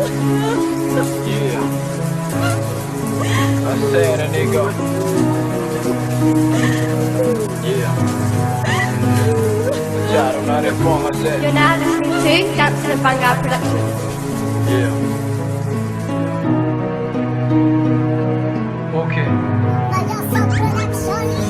Yeah, I said a nigga. Yeah, Charo na rin po kasi. You're now listening to Dance and Banga Productions. Yeah. Okay.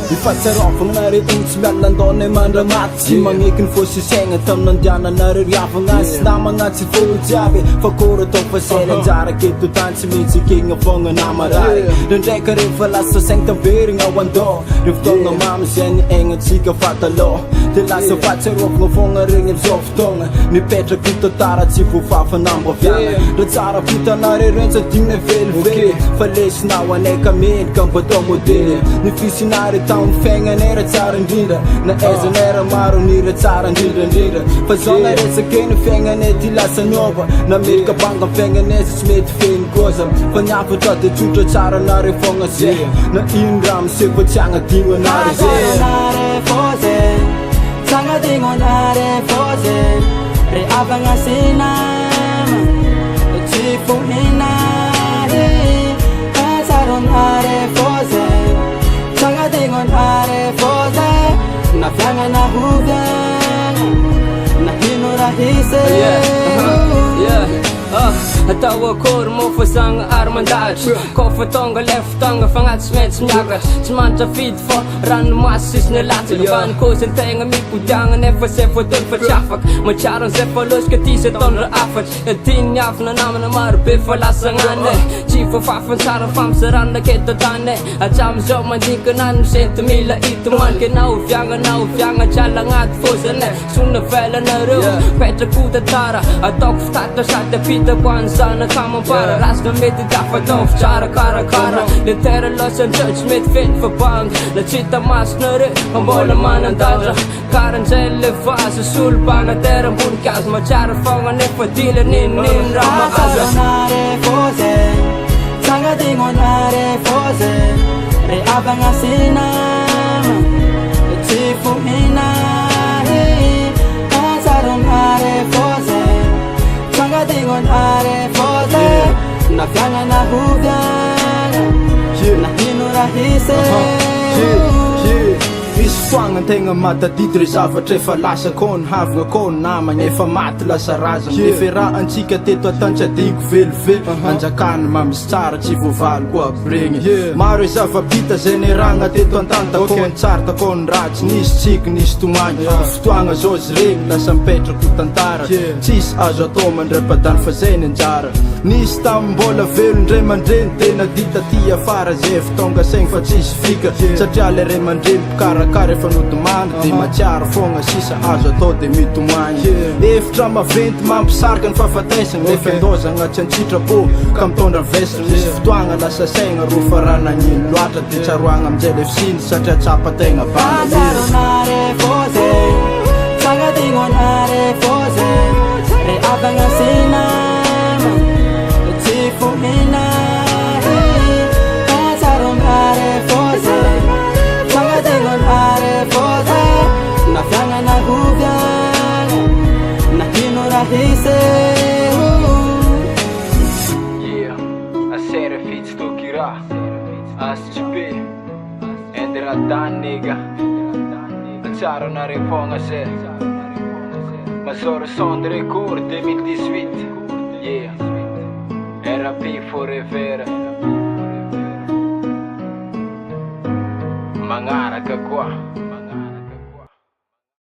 Vi fatsarafang narituts mellan dagen är man ramat Simangiken får sig sängen tamnan diana när det riafang as namangat si fujabi Fakurat och faselen jara kitu tansi mitsi king of fånga namarari Den räcker in för lassa sänkt en bering av en dag Ruftonga mamma sen ängen sika fatalo Till lassa fatsaraf och fånga ringen softånga Ni petra kuta tara tifu fafa nambo fjärna Det zara puta när det rönsa dina fel Förläs nawan eka med kan på de modeller Ni fisinari taun fänga ner ett saran dinda Na äza nera maro nira saran dinda Fazonga resa kene fänga ner till lassa nova Na milka bangan fänga ner så smet fin kosa Fanyafa tate tuta sara nare fånga se Na inram se på tjanga dinga nare se Nare fose Tanga dingo nare fose Re abanga sinama Chifu hinare Kasaron nare fose Tanga dingo nare fose Na fyanga na huvyan Na hinura hise Atawa kor mo fasang armandaj Koffa tonga left tonga fangat smet smjagas Smanta feed for ran massis na latin Van kosen tenga mi pudangan Efa se for dun for chafak Macharan se for luska tisa tonra afat Tin jaf na naman na marbe for lasangane Chifa fafan sara fam saranda keta tane Acham so man dikanan senta mila ito man Kena ufyanga chalangat fosane Suna fela na ru Petra kuda tara Atok ftata shata pita kwan sana kaman para Rasna med i daffa dof chara kara Litera loss and judge med fit för bang La chita masnare Han bolla mannen dadra Karan jelle fasa sulbana Deran bunkas Ma chara fånga neffa dilen in rama Kasaron nare fose Tanga dingo nare fose Re abanga sinama Chifu hinare Kasaron nare fose Tanga dingo nare fose Na fyanga na huvyan Na hinura hise Misy foagna tegna matadidy re zavatra efa lasa kôny havagna kôny namagna efa maty lasa razana Efa rahantsika teto atantsadiako velively Anjakana mamisy tsara tsy voavaly koa aby regny Maro e zavabita zay neragna teto antany Takôny tsara takôny ratsy nisy tsiky nisy tomagny Fotoagna zao zy regny lasa mipetrako tantara Tsisy azo atao mandray-padany fa zay ny anjara Nisy tamy mbola velo ndray mandreny Tena dita ty afara zay fotonga saigny fa tsisy fika Satria le ray mandreny pikarakara efa nodomana De matsiara fôgna sisa azo atao de mitomagny Efitra maventy mampisarika ny fahafatesagna Le fendozagna tsy antsitrapo ka mitondra vesatra Misy fotoagna lasa saigna ro fa raha nagnino loatra De tsaroagna amizay le fisiny satria tsapa tegna bana Kasaron nare fose Tanga dingo nare fose Re abanga sinama Chifu hinare Kasaron nare fose Tanga dingo nare fose Na fyanga na huvyan Na hinura hise Yeah, I said a fit stokira As chipe Endera dan nigga Charo na rin fånga se Masoro son de record 2018 Yeah RAP forever Mangaraka kwa